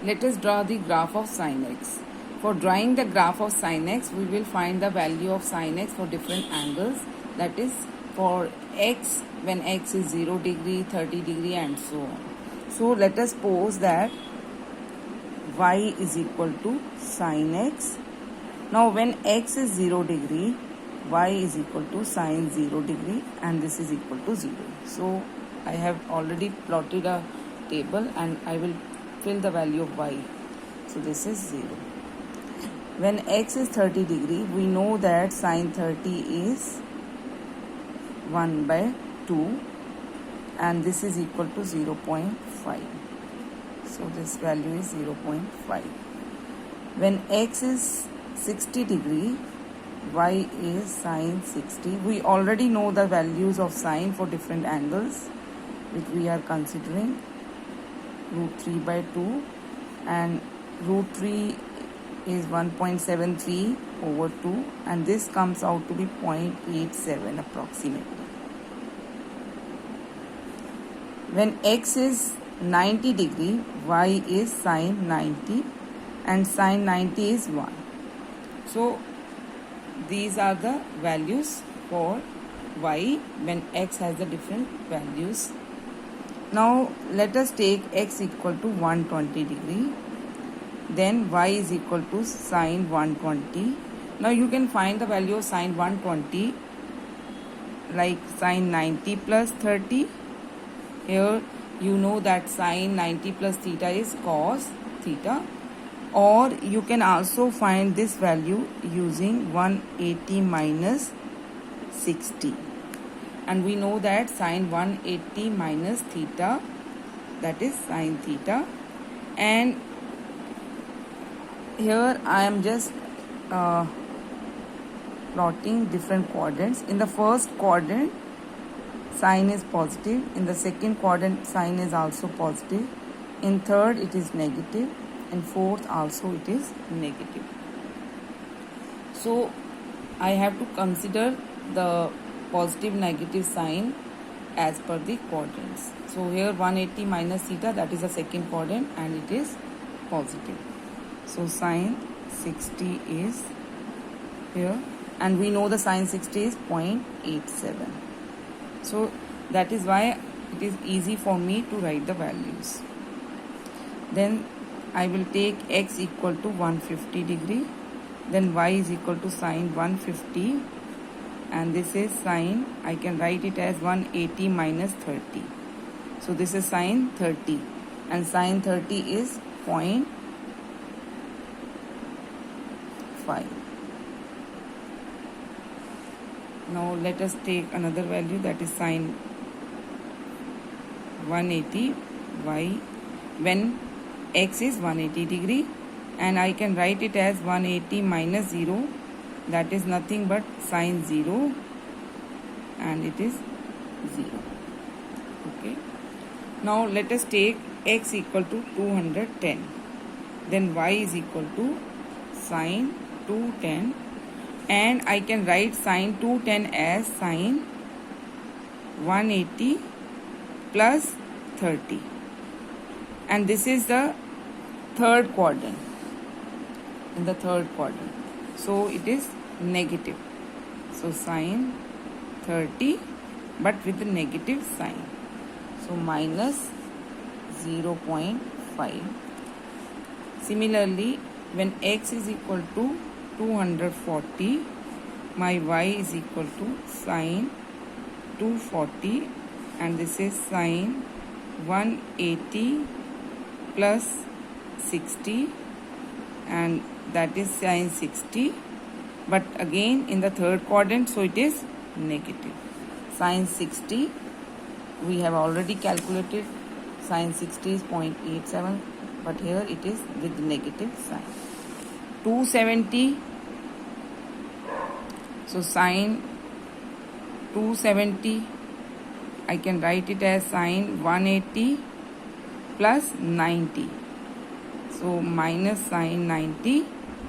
Let us draw the graph of sin x. For drawing the graph of sin x, we will find the value of sin x for different angles. That is for x when x is 0 degree, 30 degree and so on. So let us suppose that y is equal to sin x. Now when x is 0 degree, y is equal to sin 0 degree and this is equal to 0. So I have already plotted a table and I will fill the value of y. So this is 0. When x is 30 degree, we know that sin 30 is 1 by 2 and this is equal to 0.5. So this value is 0.5. When x is 60 degree, y is sin 60. We already know the values of sine for different angles which we are considering. Root 3 by 2 and root 3 is 1.73 over 2 and this comes out to be 0.87 approximately. When x is 90 degree, y is sin 90 and sin 90 is 1. So these are the values for y when x has the different values. Now let us take x equal to 120 degree. Then y is equal to sin 120. Now you can find the value of sin 120 like sin 90 plus 30. Here you know that sin 90 plus theta is cos theta. Or you can also find this value using 180 minus 60. And we know that sin 180 minus theta, that is sin theta. And here I am just plotting different quadrants. In the first quadrant, sine is positive. In the second quadrant, sine is also positive. In third, it is negative. In fourth, also it is negative. So I have to consider the positive negative sign as per the quadrants. So here 180 minus theta, that is the second quadrant and it is positive. So sin 60 is here and we know the sin 60 is 0.87. So that is why it is easy for me to write the values. Then I will take x equal to 150 degree. Then y is equal to sin 150 and this is sin, I can write it as 180 minus 30. So this is sin 30 and sin 30 is 0.5. Now let us take another value, that is sin 180 y when x is 180 degree and I can write it as 180 minus 0, that is nothing but sin 0 and it is 0. Okay. Now let us take x equal to 210. Then y is equal to sin 210 and I can write sin 210 as sin 180 plus 30 and this is the third quadrant, in the third quadrant. So it is negative. So sin 30 but with the negative sign. So minus 0.5. Similarly, when x is equal to 240, my y is equal to sin 240 and this is sin 180 plus 60 and that is sin 60 but again in the third quadrant, so it is negative. Sin 60 we have already calculated, sin 60 is 0.87 but here it is with negative sign. 270, so sin 270 I can write it as sin 180 plus 90. So minus sin 90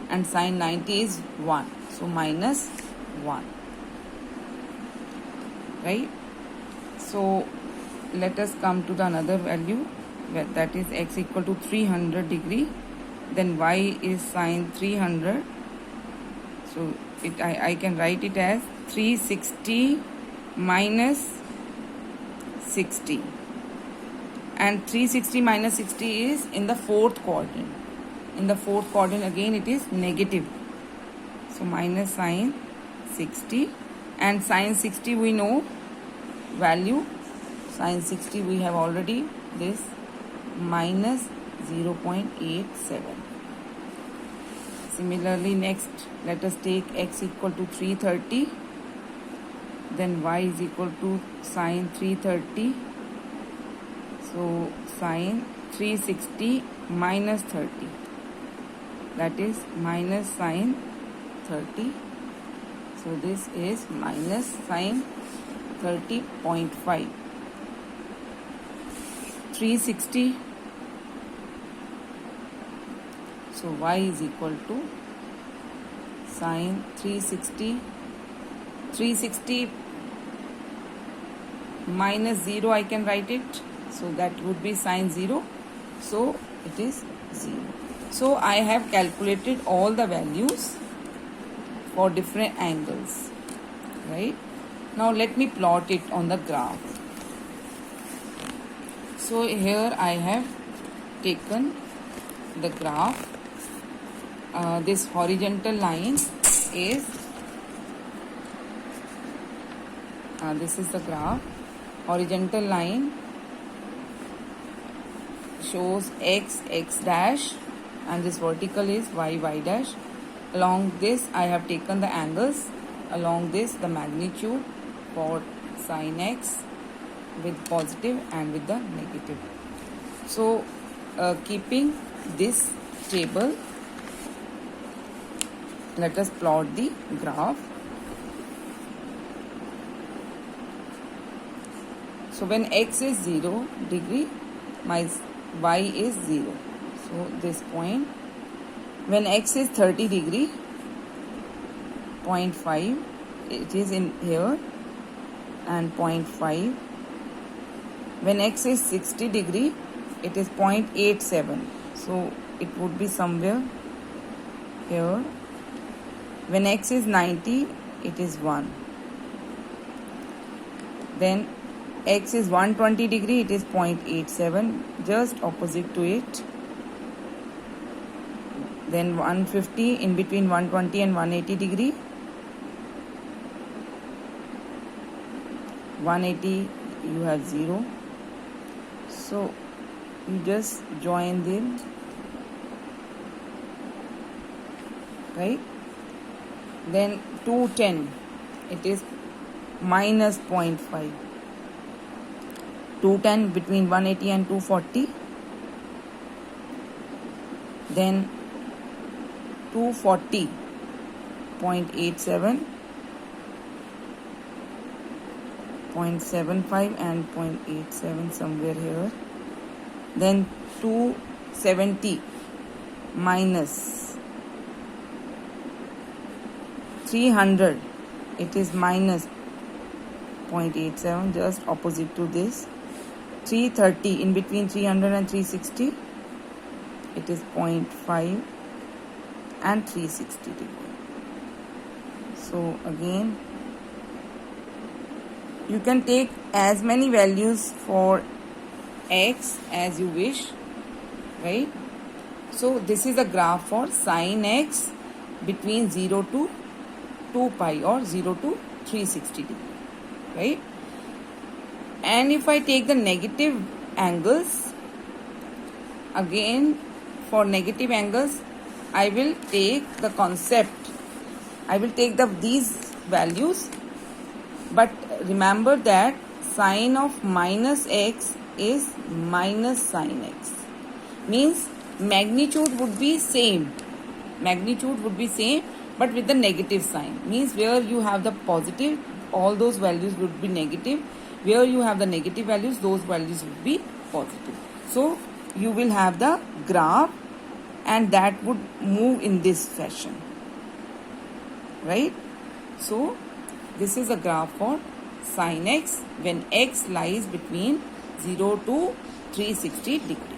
and sin 90 is 1. So minus 1. Right? So let us come to the another value. that is x equal to 300 degree, then y is sine 300. So I can write it as 360 minus 60, and 360 minus 60 is in the fourth quadrant. In the fourth quadrant again it is negative, so minus sine 60, and sine 60 we know value, sine 60 we have already, this minus 0.87. Similarly, next let us take x equal to 330, then y is equal to sine 330. So sine 360 minus 30, that is minus sine 30. So this is minus sine 30.5. 360. So y is equal to sine 360. 360 minus 0 I can write it. So that would be sine 0. So it is 0. So I have calculated all the values for different angles. Right? Now let me plot it on the graph. So here I have taken the graph. This horizontal line is, this is the graph. Horizontal line shows x dash, and this vertical is y dash. Along this I have taken the angles. Along this the magnitude for sin x with positive and with the negative. So keeping this table, let us plot the graph. So when x is 0 degree, my y is 0. So this point. When x is 30 degree, 0.5, it is in here, and 0.5. When x is 60 degree, it is 0.87. So it would be somewhere here. When x is 90, it is 1. Then x is 120 degree, it is 0.87, just opposite to it. Then 150, in between 120 and 180 degree. 180 you have 0. So you just join them, right? Then 210, it is minus 0.5. 210 between 180 and 240. Then 240, 0.87, 0.75 and 0.87 somewhere here. Then 270 minus 300, it is minus 0.87, just opposite to this. 330, in between 300 and 360, it is 0.5 and 360 degree. So again, you can take as many values for x as you wish, right? So this is a graph for sin x between 0 to 2 pi or 0 to 360 degree, right? And if I take the negative angles, again for negative angles I will take the concept, I will take these values, but remember that sine of minus x is minus sine x, means magnitude would be same, but with the negative sign, means where you have the positive, all those values would be negative, where you have the negative values, those values would be positive. So you will have the graph and that would move in this fashion, right? So this is a graph for sin x when x lies between 0 to 360 degree.